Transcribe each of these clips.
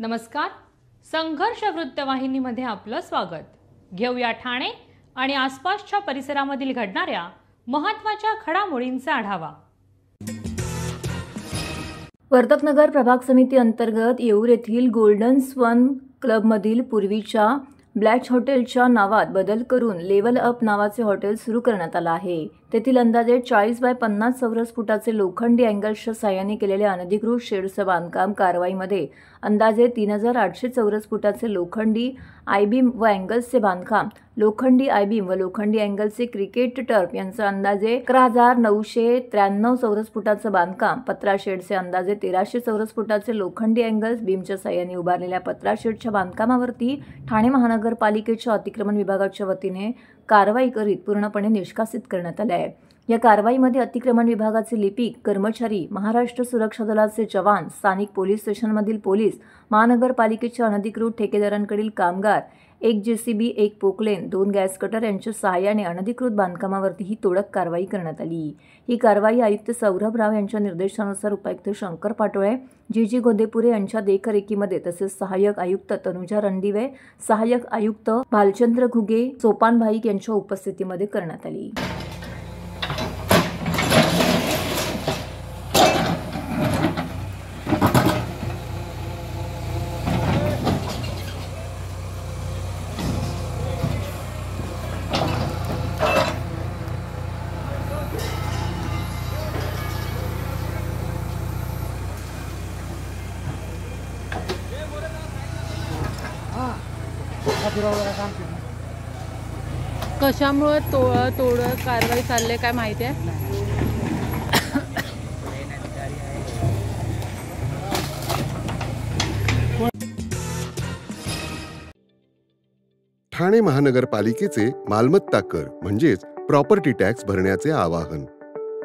नमस्कार. संघर्ष वृत्तवाहिनीमध्ये आपलं स्वागत. घेऊया ठाणे आणि आसपासच्या परिसरामधील घडणाऱ्या महत्त्वाच्या घडामोडींचा आढावा. वर्तकनगर प्रभाग समिती अंतर्गत येऊर येथील गोल्डन स्वन क्लबमधील पूर्वीच्या ब्लॅच हॉटेलच्या नावात बदल करून लेवल अप नावाचे हॉटेल सुरू करण्यात आलं आहे. तेथील अंदाजे 40 बाय 50 चौरस फुटाचे लोखंडी अँगल्सच्या साहाय्याने केलेले अनधिकृत शेडचं बांधकाम कारवाईमध्ये अंदाजे 3800 चौरस फुटाचे लोखंडी आय-बीम व अँगल्सचे बांधकाम, लोखंडी आय-बीम व लोखंडी अँगल्सचे क्रिकेट टर्फ यांचं अंदाजे 11,993 चौरस फुटाचं बांधकाम, पत्रा शेडचे अंदाजे 1300 चौरस फुटाचे लोखंडी अँगल्स बीमच्या साहाय्याने उभारलेल्या पत्रा शेडच्या बांधकामावरती ठाणे महानगरपालिकेच्या अतिक्रमण विभागाच्या वतीने कारवाई करीत पूर्णपणे निष्कासित करण्यात आले आहे. या कारवाईमध्ये अतिक्रमण विभागाचे लिपिक, कर्मचारी, महाराष्ट्र सुरक्षा दलाचे जवान, स्थानिक पोलीस स्टेशनमधील पोलीस, महानगरपालिकेच्या अनधिकृत ठेकेदारांकडील कामगार, 1 JCB, 1 पोकलेन, 2 गॅस कटर यांच्या सहाय्याने अनधिकृत बांधकामावरती ही तोडक कारवाई करण्यात आली. ही कारवाई आयुक्त सौरभ राव यांच्या निर्देशानुसार उपायुक्त शंकर पाटोळे, जी गोदेपुरे यांच्या देखरेखीमध्ये तसेच सहाय्यक आयुक्त तनुजा रणदिवे, सहाय्यक आयुक्त भालचंद्र घुगे, सोपान भाईक यांच्या उपस्थितीमध्ये करण्यात आली. कशामुळे तोड कारवाई चालले काय माहिती आहे? ठाणे महानगरपालिकेचे मालमत्ता कर म्हणजेच प्रॉपर्टी टॅक्स भरण्याचे आवाहन.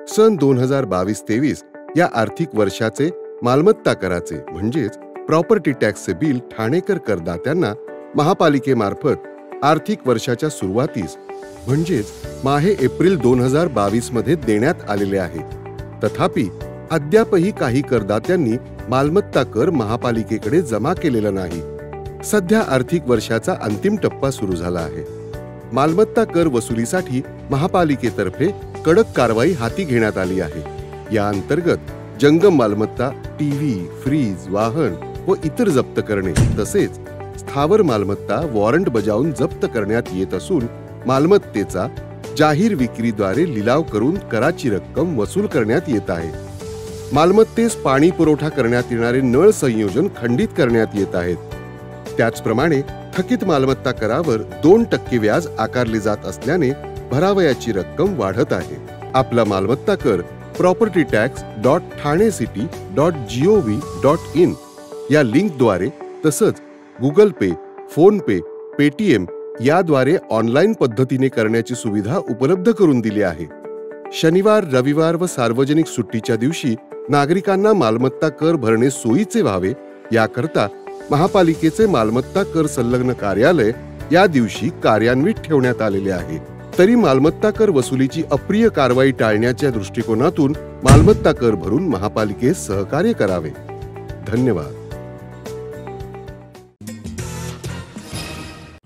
सन 2022-23 या आर्थिक वर्षाचे मालमत्ता कराचे म्हणजेच प्रॉपर्टी टॅक्सचे बिल ठाणेकर करदात्यांना महापालिकेमार्फत आर्थिक वर्षाच्या सुरुवातीस म्हणजेच माहे एप्रिल 2022 मध्ये देण्यात आलेले आहे. तथापि अद्यापही काही करदात्यांनी मालमत्ता कर महापालिकेकडे जमा केलेला नाही. सध्या आर्थिक वर्षाचा अंतिम टप्पा सुरू झाला आहे. मालमत्ता कर वसुलीसाठी महापालिकेतर्फे कडक कारवाई हाती घेण्यात आली आहे. या अंतर्गत जंगम मालमत्ता, टीव्ही, फ्रीज, वाहन व इतर जप्त करणे तसेच स्थावर मालमत्ता वॉरंट बजावून जप्त करण्यात येत असून मालमत्तेचा जाहीर विक्रीद्वारे लिलाव करून कराची रक्कम वसूल करण्यात येत आहे. मालमत्तेस पाणी पुरवठा करण्यात येणारे नळ संयोजन खंडित करण्यात येत आहेत. त्याचप्रमाणे थकीत मालमत्ता करावर 2% व्याज आकारले जात असल्याने भरावयाची रक्कम वाढत आहे. आपला मालमत्ता कर propertytax.thanecity.gov.in या लिंकद्वारे तसंच गुगल पे, फोन पे, पेटीएम याद्वारे ऑनलाईन पद्धतीने करण्याची सुविधा उपलब्ध करून दिली आहे. शनिवार, रविवार व सार्वजनिक सुट्टीच्या दिवशी नागरिकांना मालमत्ता कर भरणे सोयीचे व्हावे याकरता महापालिकेचे मालमत्ता कर संलग्न कार्यालय या दिवशी कार्यान्वित ठेवण्यात आलेले आहे. तरी मालमत्ता कर वसुलीची अप्रिय कारवाई टाळण्याच्या दृष्टिकोनातून मालमत्ता कर भरून महापालिकेस सहकार्य करावे. धन्यवाद.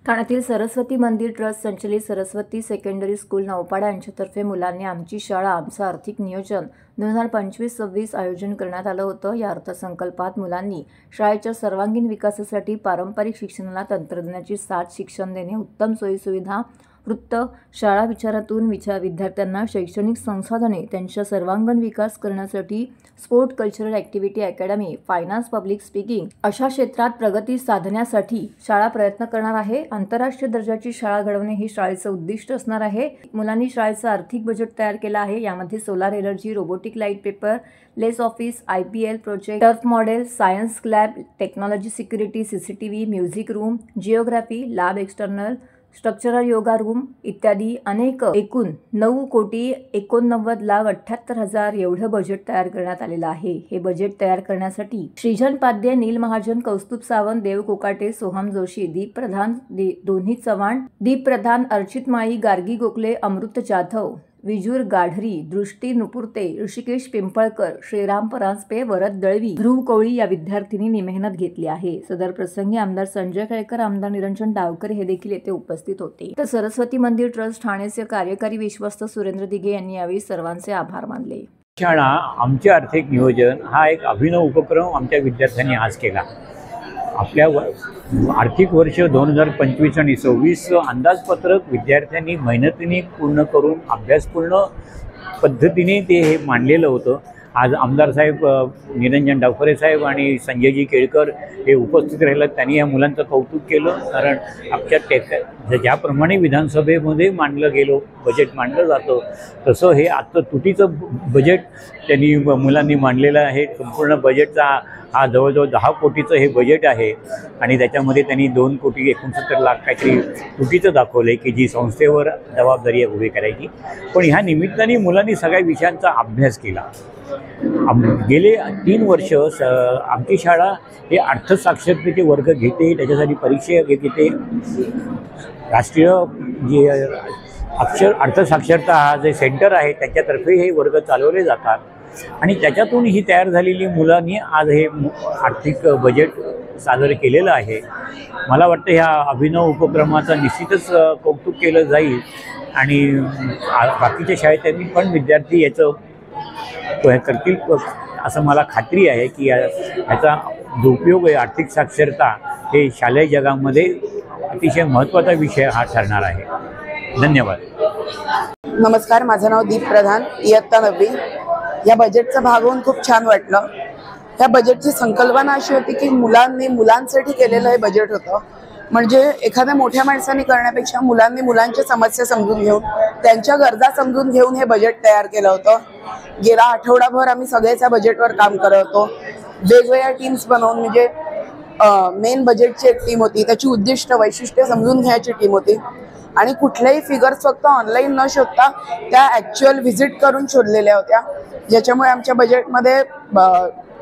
ठाण्यातील सरस्वती मंदिर ट्रस्ट संचलित सरस्वती सेकंडरी स्कूल नौपाडा यांच्यातर्फे मुलांनी आमची शाळा आमचं आर्थिक नियोजन 2025-26 आयोजन करण्यात आलं होतं. या अर्थसंकल्पात मुलांनी शाळेच्या सर्वांगीण विकासासाठी पारंपरिक शिक्षणाला तंत्रज्ञानाची साथ शिक्षण देणे, उत्तम सोयीसुविधा, वृत्त, शाळा विचारातून विद्यार्थ्यांना शैक्षणिक संसाधने, त्यांच्या सर्वांगीण विकास करण्यासाठी sport cultural activity academy, finance, public speaking अशा क्षेत्रात प्रगती साधण्यासाठी शाळा प्रयत्न करणार आहे. आंतरराष्ट्रीय दर्जाची शाळा घडवणे हे शाळेचं उद्दिष्ट असणार आहे. मुलांनी शाळेचं आर्थिक बजेट तयार केलं आहे. यामध्ये solar energy, robotic light paper, less office, IPL project, turf model, science lab, technology security, CCTV, music room, geography lab, external structural yoga room इत्यादी अनेक एकूण 9,89,78,000 एवढं बजेट तयार करण्यात आलेलं आहे. हे बजेट तयार करण्यासाठी श्रीजन पाध्ये, नील महाजन, कौस्तुभ सावंत, देव कोकाटे, सोहम जोशी, दीप प्रधान, दोन्ही चव्हाण, दीप प्रधान, अर्चित माळी, गार्गी गोखले, अमृत जाधव, विजूर गाढरी, दृष्टी नुपुरते, ऋषिकेश पिंपळकर, श्रीराम परांजपे, वरद दळवी, ध्रुव कोळी या विद्यार्थिनींनी मेहनत घेतली आहे. सदर प्रसंगी आमदार संजय केळकर, आमदार निरंजन डावकर हे देखील येथे उपस्थित होते. तर सरस्वती मंदिर ट्रस्ट ठाणेचे कार्यकारी विश्वस्त सुरेंद्र दिघे यांनी यावेळी सर्वांचे आभार मानले. शाळा आमचे आर्थिक नियोजन हा एक अभिनव उपक्रम आमच्या विद्यार्थ्यांनी आज केला. आपल्या आर्थिक वर्ष 2025 आणि 26 अंदाजपत्रक विद्यार्थ्यांनी मेहनतीने पूर्ण करून अभ्यासपूर्ण पद्धतीने ते हे मांडलेलं होतं. आज आमदार साहेब निरंजन डावखरे साहेब आणि संजयजी केळकर हे उपस्थित राहिलं. त्यांनी या मुलांचं कौतुक केलं, कारण आमच्या ज्याप्रमाणे विधानसभेमध्ये मांडलं गेलो बजेट मांडलं जातं तसं हे आजचं तुटीचं बजेट त्यांनी मुलांनी मांडलेलं आहे. संपूर्ण बजेटचा हा जवळजवळ 10 कोटीचं हे बजेट आहे आणि त्याच्यामध्ये त्यांनी 2,69,00,000 काहीतरी तुटीचं दाखवलं आहे की जी संस्थेवर जबाबदारी उभी करायची. पण ह्या निमित्ताने मुलांनी सगळ्या विषयांचा अभ्यास केला. गेले 3 वर्ष आमची शाळा हे अर्थसाक्षरतेचे वर्ग घेते, त्याच्यासाठी परीक्षा घेते. राष्ट्रीय जे अर्थसाक्षरता हा जे सेंटर आहे त्याच्यातर्फे हे वर्ग चालवले जातात आणि त्याच्यातून ही तयार झालेली मुलांनी आज हे आर्थिक बजेट सादर केलेलं आहे. मला वाटतं ह्या अभिनव उपक्रमाचं निश्चितच कौतुक केलं जाईल आणि बाकीच्या शाळेत पण विद्यार्थी याचं करतील असं मला खात्री आहे की याचा जो उपयोग आहे आर्थिक साक्षरता हे शालेय जगामध्ये अतिशय महत्त्वाचा विषय हा ठरणार आहे. धन्यवाद. नमस्कार, माझं नाव दीप प्रधान, इयत्ता 9वी. या बजेटचा भाग होऊन खूप छान वाटलं. या बजेटची संकल्पना अशी होती की मुलांसाठी केलेलं हे बजेट होतं. म्हणजे एखाद्या मोठ्या माणसाने करण्यापेक्षा मुलांनी मुलांच्या समस्या समजून घेऊन त्यांच्या गरजा समजून घेऊन हे बजेट तयार केलं होतं. गेला आठवडाभर आम्ही सगळेच या बजेटवर काम करत होतो. वेगवेगळ्या टीम्स बनवून, म्हणजे मेन बजेटची एक टीम होती, त्याची उद्दिष्ट वैशिष्ट्य समजून घ्यायची टीम होती आणि कुठल्याही फिगर्स फक्त ऑनलाईन न शोधता त्या ॲक्च्युअल व्हिजिट करून शोधलेल्या होत्या, ज्याच्यामुळे आमच्या बजेटमध्ये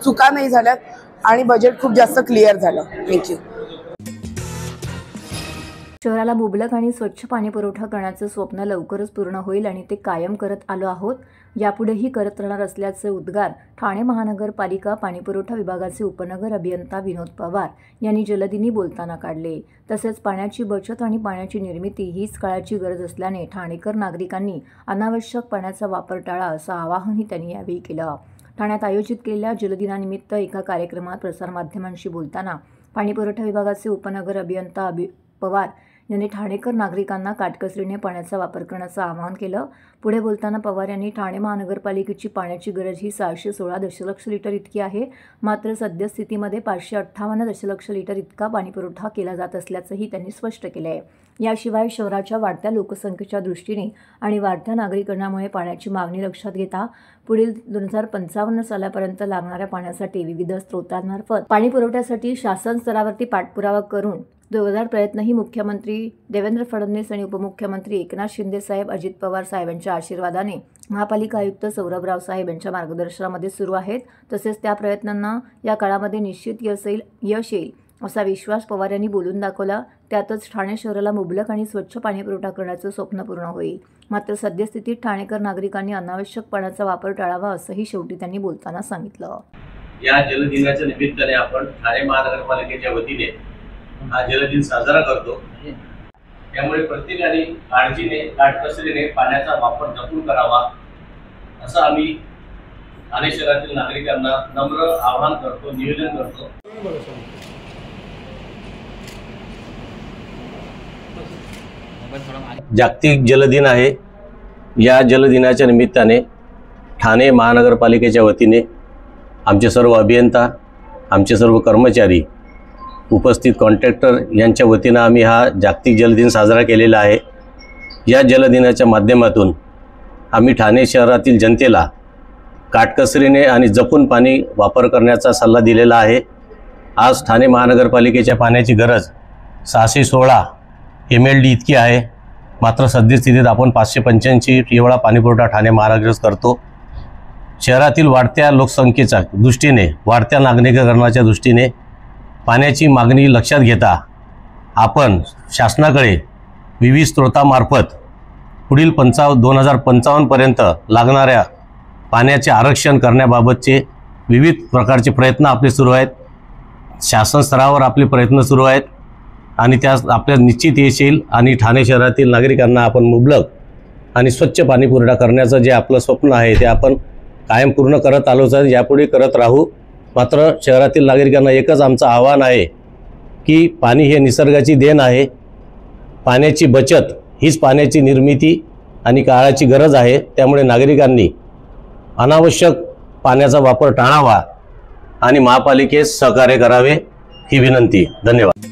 चुका नाही झाल्यात आणि बजेट खूप जास्त क्लिअर झालं. थँक्यू. शहराला मुबलक आणि स्वच्छ पाणी पुरवठा करण्याचं स्वप्न लवकरच पूर्ण होईल आणि ते कायम करत आलो आहोत, यापुढेही करत राहणार असल्याचे उद्गार ठाणे महानगरपालिका पाणीपुरवठा विभागाचे उपनगर अभियंता विनोद पवार यांनी जलदिनी बोलताना काढले. तसेच पाण्याची बचत आणि पाण्याची निर्मिती हीच काळाची गरज असल्याने ठाणेकर नागरिकांनी अनावश्यक पाण्याचा वापर टाळा असं आवाहनही त्यांनी यावेळी केलं. ठाण्यात आयोजित केलेल्या जलदिनानिमित्त एका कार्यक्रमात प्रसारमाध्यमांशी बोलताना पाणीपुरवठा विभागाचे उपनगर अभियंता पवार यांनी ठाणेकर नागरिकांना काटकसरीने पाण्याचा वापर करण्याचं आवाहन केलं. पुढे बोलताना पवार यांनी ठाणे महानगरपालिकेची पाण्याची गरज ही 616 दशलक्ष लिटर इतकी आहे. मात्र सद्यस्थितीमध्ये 558 दशलक्ष लिटर इतका पाणीपुरवठा केला जात असल्याचंही त्यांनी स्पष्ट केलं आहे. याशिवाय शहराच्या वाढत्या लोकसंख्येच्या दृष्टीने आणि वाढत्या नागरीकरणामुळे पाण्याची मागणी लक्षात घेता पुढील 2055 सालापर्यंत लागणाऱ्या पाण्यासाठी विविध स्रोतांमार्फत पाणी पुरवठ्यासाठी शासन स्तरावरती पाठपुरावा करून जोरदार प्रयत्नही मुख्यमंत्री देवेंद्र फडणवीस आणि उपमुख्यमंत्री एकनाथ शिंदे साहेब, अजित पवार साहेबांच्या आशीर्वादाने महापालिका आयुक्त सौरभराव साहेब यांच्या मार्गदर्शनामध्ये सुरू आहेत. तसेच त्या प्रयत्नांना या काळामध्ये निश्चित यश येईल असा विश्वास पवार यांनी बोलून दाखवला. त्यातच ठाणे शहराला मुबलक आणि स्वच्छ पाणीपुरवठा करण्याचं स्वप्न पूर्ण होईल. मात्र सद्यस्थितीत ठाणेकर नागरिकांनी अनावश्यक पाण्याचा वापर टाळावा असंही शेवटी त्यांनी बोलताना सांगितलं. या जलदिनाच्या निमित्ताने आपण ठाणे महानगरपालिकेच्या वतीने हा जलदिन साजरा करतो. त्यामुळे प्रत्येकाने काळजीने काटकसरीने पाण्याचा वापर जपून करावा असं आम्ही ठाणे शहरातील नागरिकांना नम्र आवाहन करतो, निवेदन करतो. जागतिक जलदिन आहे. या जलदिनाच्या निमित्ताने ठाणे महानगरपालिकेच्या वतीने आमचे सर्व अभियंता, आमचे सर्व कर्मचारी, उपस्थित कॉन्ट्रॅक्टर यांच्या वतीनं आम्ही हा जागतिक जलदिन साजरा केलेला आहे. या जलदिनाच्या माध्यमातून आम्ही ठाणे शहरातील जनतेला काटकसरीने आणि जपून पाणी वापर करण्याचा सल्ला दिलेला आहे. आज ठाणे महानगरपालिकेच्या पाण्याची गरज 616 MLD इतकी आहे. मात्र सद्यस्थितीत आपण 585 एवढा पाणीपुरवठा ठाणे महानगरच करतो. शहरातील वाढत्या लोकसंख्येच्या दृष्टीने, वाढत्या नागरिकीकरणाच्या दृष्टीने पाण्याची मागणी लक्षात घेता आपण शासनाकडे विविध स्रोतामार्फत पुढील 2055पर्यंत लागणाऱ्या पाण्याचे आरक्षण करण्याबाबतचे विविध प्रकारचे प्रयत्न आपले सुरू आहेत. शासन स्तरावर आपले प्रयत्न सुरू आहेत आणि त्यास आपल्या निश्चित यश येईल आणि ठाणे शहरातील नागरिकांना आपण मुबलक आणि स्वच्छ पाणी पुरवठा करण्याचं जे आपलं स्वप्न आहे ते आपण कायम पूर्ण करत आलोच आहे, यापुढे करत राहू. मात्र शहरातील नागरिकांना एकच आमचं आव्हान आहे की पाणी हे निसर्गाची देण आहे. पाण्याची बचत हीच पाण्याची निर्मिती आणि काळाची गरज आहे. त्यामुळे नागरिकांनी अनावश्यक पाण्याचा वापर टाळावा आणि महापालिकेस सहकार्य करावे ही विनंती. धन्यवाद.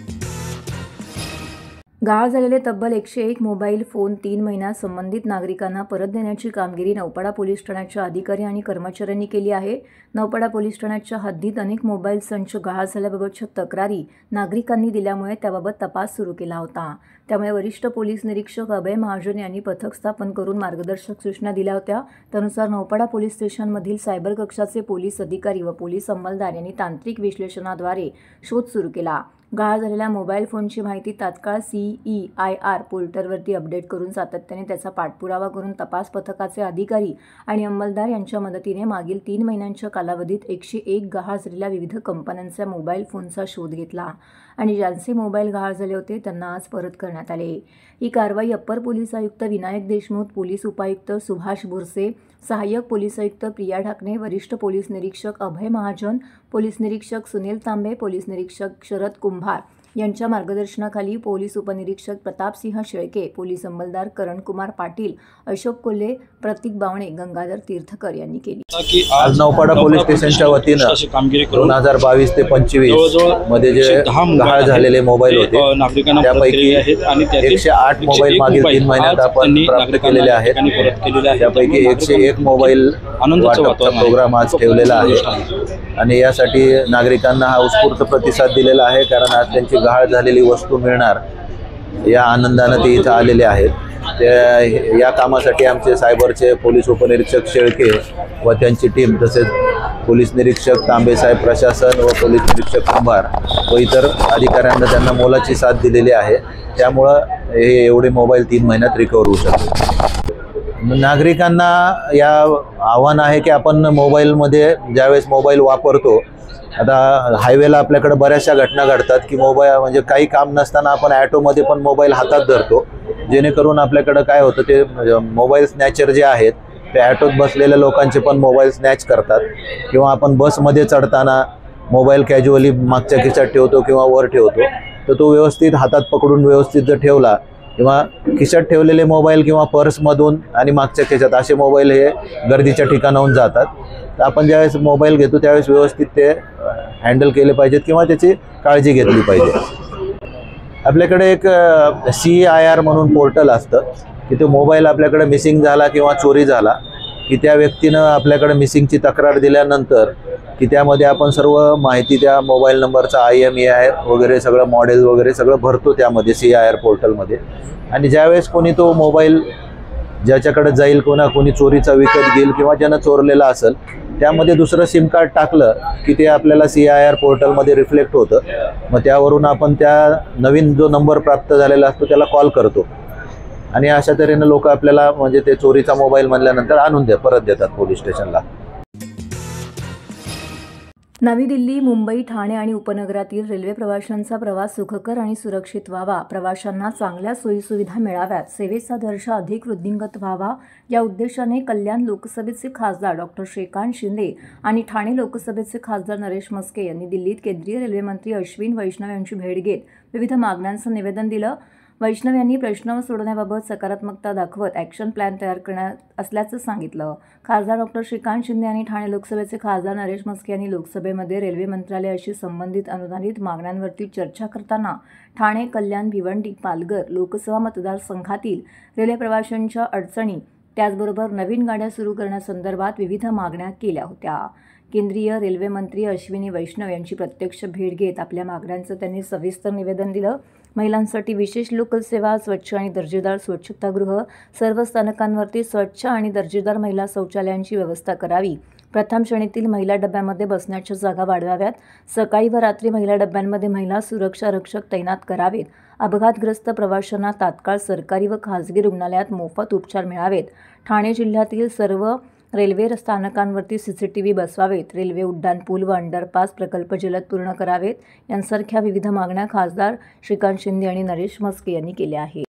गहाळ झालेले तब्बल 101 मोबाईल फोन 3 महिन्यात संबंधित नागरिकांना परत देण्याची कामगिरी नौपाडा पोलीस ठाण्याच्या अधिकारी आणि कर्मचाऱ्यांनी केली आहे. नौपाडा पोलीस ठाण्याच्या हद्दीत अनेक मोबाईल संच गहाळ झाल्याबाबतच्या तक्रारी नागरिकांनी दिल्यामुळे त्याबाबत तपास सुरू केला होता. त्यामुळे वरिष्ठ पोलीस निरीक्षक अभय महाजन यांनी पथक स्थापन करून मार्गदर्शक सूचना दिल्या होत्या. त्यानुसार नौपाडा पोलीस स्टेशनमधील सायबर कक्षाचे पोलीस अधिकारी व पोलीस अंमलदार यांनी तांत्रिक विश्लेषणाद्वारे शोध सुरू केला. गहाळ झालेल्या मोबाईल फोनची माहिती तात्काळ CEIR पोर्टलवरती अपडेट करून सातत्याने त्याचा पाठपुरावा करून तपास पथकाचे अधिकारी आणि अंमलदार यांच्या मदतीने मागील 3 महिन्यांच्या कालावधीत 101 गहाळ झालेल्या विविध कंपन्यांच्या मोबाईल फोनचा शोध घेतला आणि ज्यांचे मोबाईल गहाळ झाले होते त्यांना आज परत करण्यात आले. ही कारवाई अप्पर पोलीस आयुक्त विनायक देशमुख, पोलीस उपायुक्त सुभाष बुरसे, सहाय्यक पोलीस आयुक्त प्रिया ढाकणे, वरिष्ठ पोलीस निरीक्षक अभय महाजन, पोलीस निरीक्षक सुनील तांबे, पोलीस निरीक्षक शरद कुंभार यांच्या मार्गदर्शनाखाली पोलीस उपनिरीक्षक प्रतापसिंह शेळके, पोलीस अंमलदार करणकुमार पाटील, अशोक कोल्हे, प्रतीक बावणे, गंगाधर तीर्थकर यांनी केली. आज नौपाडा पोलीस स्टेशनच्या वतीनं 2022 ते 25 मध्ये जे गहाळ झालेले मोबाईल होते त्यापैकी 108 मोबाईल मागील 3 महिन्यात आपण प्राप्त केलेले आहेत. त्यापैकी 101 मोबाईल वाटपचा प्रोग्राम आज ठेवलेला आहे आणि यासाठी नागरिकांना हा उत्स्फूर्त प्रतिसाद दिलेला आहे. कारण आज त्यांची गहाळ झालेली वस्तू मिळणार या आनंदानं ते इथं आलेले आहेत. या कामासाठी आमचे सायबरचे पोलीस उपनिरीक्षक शेळके व त्यांची टीम, तसेच पोलीस निरीक्षक तांबेसाहेब प्रशासन व पोलीस निरीक्षक कुंभार व इतर अधिकाऱ्यांना त्यांना मोलाची साथ दिलेली आहे. त्यामुळं हे एवढे मोबाईल 3 महिन्यात रिकवर होऊ शकतात. नागरिकांना या आव्हान आहे की आपण मोबाईलमध्ये ज्यावेळेस मोबाईल वापरतो, आता हायवेला आपल्याकडे बऱ्याचशा घटना घडतात की मोबाईल म्हणजे काही काम नसताना आपण ॲटोमध्ये पण मोबाईल हातात धरतो, जेणेकरून आपल्याकडं काय होतं ते मोबाईल स्नॅचर जे आहेत ते ॲटोत बसलेल्या लोकांचे पण मोबाईल स्नॅच करतात. किंवा आपण बसमध्ये चढताना मोबाईल कॅज्युअली मागच्या खिशात ठेवतो किंवा वर ठेवतो, तर तो व्यवस्थित हातात पकडून व्यवस्थित जर ठेवला किंवा खिशात ठेवलेले मोबाईल किंवा पर्समधून आणि मागच्या खिशात असे मोबाईल हे गर्दीच्या ठिकाणाहून जातात. तर आपण ज्यावेळेस मोबाईल घेतो त्यावेळेस व्यवस्थित ते हँडल केले पाहिजेत किंवा त्याची काळजी घेतली पाहिजे. आपल्याकडे एक CEIR म्हणून पोर्टल असतं की तो मोबाईल आपल्याकडे मिसिंग झाला किंवा चोरी झाला की त्या व्यक्तीनं आपल्याकडे मिसिंगची तक्रार दिल्यानंतर की त्यामध्ये आपण सर्व माहिती त्या मोबाईल नंबरचा IMEI वगैरे सगळं मॉडेल वगैरे सगळं भरतो त्यामध्ये CEIR पोर्टलमध्ये. आणि ज्यावेळेस कोणी तो मोबाईल ज्याच्याकडे जाईल, कोणी चोरीचा विकत घेईल किंवा ज्यानं चोरलेला असेल, त्यामध्ये दुसरं सिम कार्ड टाकलं की ते आपल्याला CEIR पोर्टलमध्ये रिफ्लेक्ट होतं. मग त्यावरून आपण त्या नवीन जो नंबर प्राप्त झालेला असतो त्याला कॉल करतो आणि अशा तऱ्हेनं लोक आपल्याला म्हणजे ते चोरीचा मोबाईल म्हणल्यानंतर आणून परत देतात पोलीस स्टेशनला. नवी दिल्ली, मुंबई, ठाणे आणि उपनगरातील रेल्वे प्रवाशांचा प्रवास सुखकर आणि सुरक्षित व्हावा, प्रवाशांना चांगल्या सोयीसुविधा मिळाव्यात, सेवेचा दर्जा अधिक वृद्धिंगत व्हावा या उद्देशाने कल्याण लोकसभेचे खासदार डॉक्टर श्रीकांत शिंदे आणि ठाणे लोकसभेचे खासदार नरेश मस्के यांनी दिल्लीत केंद्रीय रेल्वे मंत्री अश्विन वैष्णव यांची भेट घेत विविध मागण्यांचं निवेदन दिलं. वैष्णव यांनी प्रश्न सोडवण्याबाबत सकारात्मकता दाखवत ॲक्शन प्लॅन तयार करणार असल्याचं सांगितलं. खासदार डॉक्टर श्रीकांत शिंदे आणि ठाणे लोकसभेचे खासदार नरेश मस्के यांनी लोकसभेमध्ये रेल्वे मंत्रालयाशी संबंधित अनुदानित मागण्यांवरती चर्चा करताना ठाणे, कल्याण, भिवंडी, पालघर लोकसभा मतदारसंघातील रेल्वे प्रवाशांच्या अडचणी, त्याचबरोबर नवीन गाड्या सुरू करण्यासंदर्भात विविध मागण्या केल्या होत्या. केंद्रीय रेल्वे मंत्री अश्विनी वैष्णव यांची प्रत्यक्ष भेट घेत आपल्या मागण्यांचं त्यांनी सविस्तर निवेदन दिलं. महिलांसाठी विशेष लोकल सेवा, स्वच्छ आणि दर्जेदार स्वच्छतागृह, सर्व स्थानकांवरती स्वच्छ आणि दर्जेदार महिला शौचालयांची व्यवस्था करावी, प्रथम श्रेणीतील महिला डब्यामध्ये बसण्याच्या जागा वाढवाव्यात, सकाळी व रात्री महिला डब्यांमध्ये महिला सुरक्षा रक्षक तैनात करावेत, अपघातग्रस्त प्रवाशांना तात्काळ सरकारी व खासगी रुग्णालयात मोफत उपचार मिळावेत, ठाणे जिल्ह्यातील सर्व रेल्वे स्थानकांवरती CCTV बसवावेत, रेल्वे उड्डाणपूल व अंडरपास प्रकल्प जलद पूर्ण करावेत यांसारख्या विविध मागण्या खासदार श्रीकांत शिंदे आणि नरेश म्हस्के यांनी केल्या आहेत.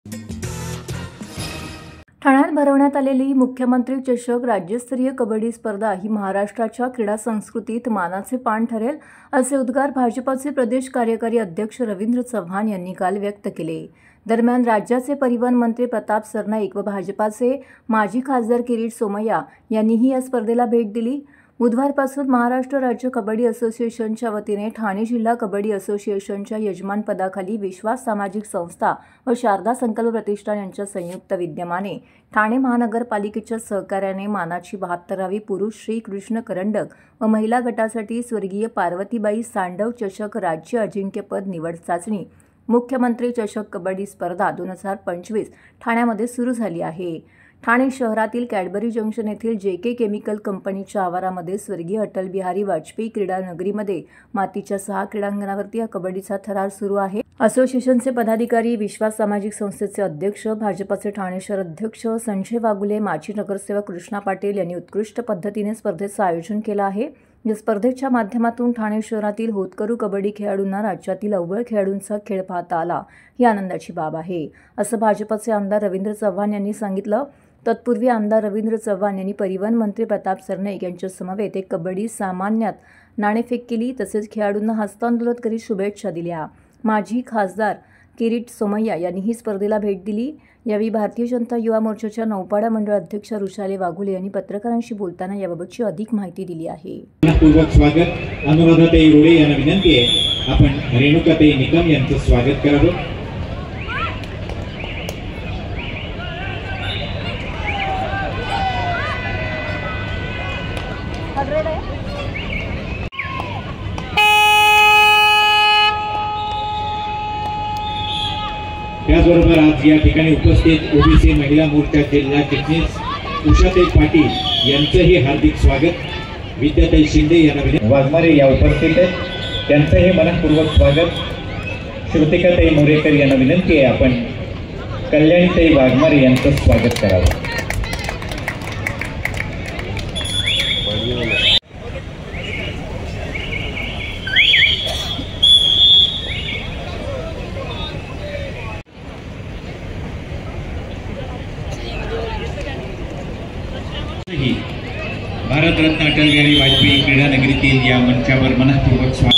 ठाण्यात भरवण्यात आलेली मुख्यमंत्री चषक राज्यस्तरीय कबड्डी स्पर्धा ही महाराष्ट्राच्या क्रीडा संस्कृतीत मानाचे पान ठरेल, असे उद्गार भाजपाचे प्रदेश कार्यकारी अध्यक्ष रवींद्र चव्हाण यांनी काल व्यक्त केले. दरम्यान राज्याचे परिवहन मंत्री प्रताप सरनाईक व भाजपाचे माजी खासदार किरीट सोमय्या यांनीही या स्पर्धेला भेट दिली. बुधवारपासून महाराष्ट्र राज्य कबड्डी असोसिएशनच्या वतीने ठाणे जिल्हा कबड्डी असोसिएशनच्या यजमानपदाखाली विश्वास सामाजिक संस्था व शारदा संकल्प प्रतिष्ठान यांच्या संयुक्त विद्यमाने ठाणे महानगरपालिकेच्या सहकार्याने मानाची 72वी पुरुष श्रीकृष्ण करंडक व महिला गटासाठी स्वर्गीय पार्वतीबाई सांडव चषक राज्य अजिंक्यपद निवड चाचणी मुख्यमंत्री चषक कबड्डी स्पर्धा 2025 ठाण्यामध्ये सुरू झाली आहे. ठाणे शहरातील कॅडबरी जंक्शन येथील JK केमिकल कंपनीच्या आवारामध्ये स्वर्गीय अटल बिहारी वाजपेयी क्रीडा नगरीमध्ये मातीच्या 6 क्रीडांगणावरती या कबड्डीचा थरार सुरू आहे. असोसिएशनचे पदाधिकारी, विश्वास सामाजिक संस्थेचे अध्यक्ष, भाजपाचे ठाणे शहर अध्यक्ष संजय वागुले, माजी नगरसेवक कृष्णा पाटील यांनी उत्कृष्ट पद्धतीने स्पर्धेचं आयोजन केलं आहे. या स्पर्धेच्या माध्यमातून ठाणे शहरातील होतकरू कबड्डी खेळाडूंना राज्यातील अव्वल खेळाडूंचा खेळ पाहता आला ही आनंदाची बाब आहे, असं भाजपाचे आमदार रवींद्र चव्हाण यांनी सांगितलं. तत्पूर्वी आमदार रवींद्र चव्हाण यांनी परिवहन मंत्री प्रताप सरनाईक यांच्या समवेत एक कबड्डी सामान्यात नाणेफेक केली, तसेच खेळाडूंना हस्तांदोलन करीत शुभेच्छा दिल्या. माजी खासदार किरीट सोमय्या यांनी ही स्पर्धेला भेट दिली. यावेळी भारतीय जनता युवा मोर्चाच्या नौपाडा मंडळ अध्यक्षा रुशाले वाघुले यांनी पत्रकारांशी बोलताना याबाबतची अधिक माहिती दिली आहे. पूर्वक स्वागत. अनुराधाताई रोडे यांना विनंती आहे आपण रेणुकाताई निकम यांचं स्वागत करावं. त्याचबरोबर आज या ठिकाणी उपस्थित ओबीसी महिला मोर्चा जिल्हा चिटणीस उषाताई पाटील यांचंही हार्दिक स्वागत. विद्याताई शिंदे यांना वाघमारे या उपस्थित आहेत, त्यांचंही मनपूर्वक स्वागत. श्रुतिकाताई मोरेकर यांना विनंती आहे आपण कल्याणीताई वाघमारे यांचं स्वागत करावं. भारतरत्न अटल बिहारी वाजपेयी क्रीडा नगरीतील या मंचावर मनपूर्वक स्वागत.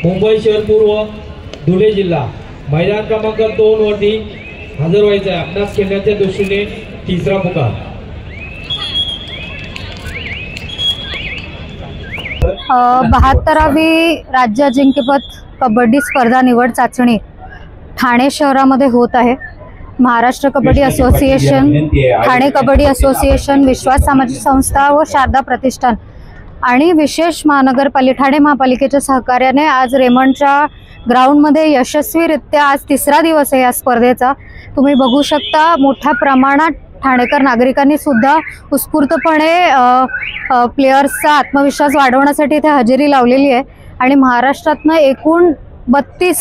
मुंबई शहर पूर्व धुळे जिल्हा मैदान क्रमांक 2 वरती हजर व्हायचं आहे. अभ्यास खेळण्याच्या दृष्टीने तिसरा पुकार. 72वी राज्य अजिंक्यपद कबड्डी स्पर्धा निवड चाचणी ठाणे शहरामध्ये होत आहे. महाराष्ट्र कबड्डी असोसिएशन, ठाणे कबड्डी असोसिएशन, विश्वास सामाजिक संस्था व शारदा प्रतिष्ठान आणि विशेष ठाणे महापालिकेच्या सहकार्याने आज रेमंडच्या ग्राउंडमध्ये यशस्वीरित्या आज तिसरा दिवस आहे या स्पर्धेचा. तुम्ही बघू शकता मोठ्या प्रमाणात ठाणेकर नागरिकांनी सुद्धा उत्स्फूर्तपणे प्लेयर्सचा आत्मविश्वास वाढवण्यासाठी इथे हजेरी लावलेली आहे. आणि महाराष्ट्रातनं एकूण 32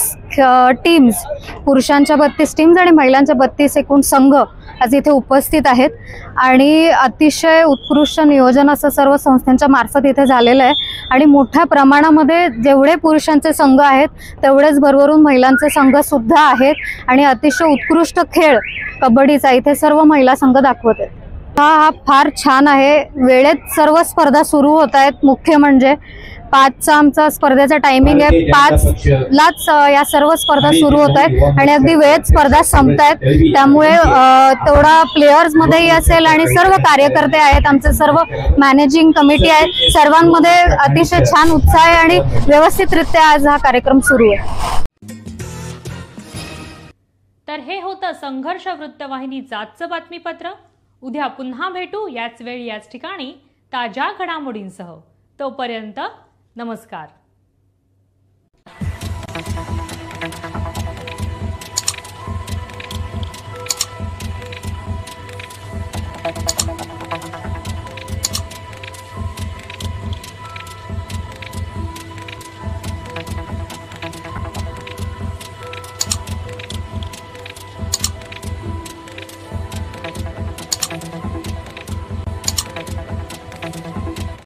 टीम्स, पुरुषांच्या 32 टीम्स आणि महिलांच्या 32 एकूण संघ आज इथे उपस्थित आहेत. आणि अतिशय उत्कृष्ट नियोजन असं सर्व संस्थांच्या मार्फत इथे झालेलं आहे. आणि मोठ्या प्रमाणामध्ये जेवढे पुरुषांचे संघ आहेत तेवढेच भरभरून महिलांचे संघ सुद्धा आहेत. आणि अतिशय उत्कृष्ट खेळ कबड्डीचा इथे सर्व महिला संघ दाखवत आहेत. हा फार छान आहे. वेळेत सर्व स्पर्धा सुरू होत आहेत. मुख्य म्हणजे 5चा आमचा स्पर्धेचा टायमिंग आहे. 5लाच या सर्व स्पर्धा सुरू होत आहेत आणि अगदी वेळेत स्पर्धा संपत आहेत. त्यामुळे तेवढा प्लेयर्स मध्येही असेल आणि सर्व कार्यकर्ते आहेत, आमचे सर्व मॅनेजिंग कमिटी आहे, सर्वांमध्ये अतिशय छान उत्साह आहे आणि व्यवस्थितरित्या आज हा कार्यक्रम सुरू आहे. तर हे होतं संघर्ष वृत्तवाहिनीचं आजचं बातमीपत्र. उद्या पुन्हा भेटू याच वेळी याच ठिकाणी ताज्या घडामोडींसह. तोपर्यंत नमस्कार.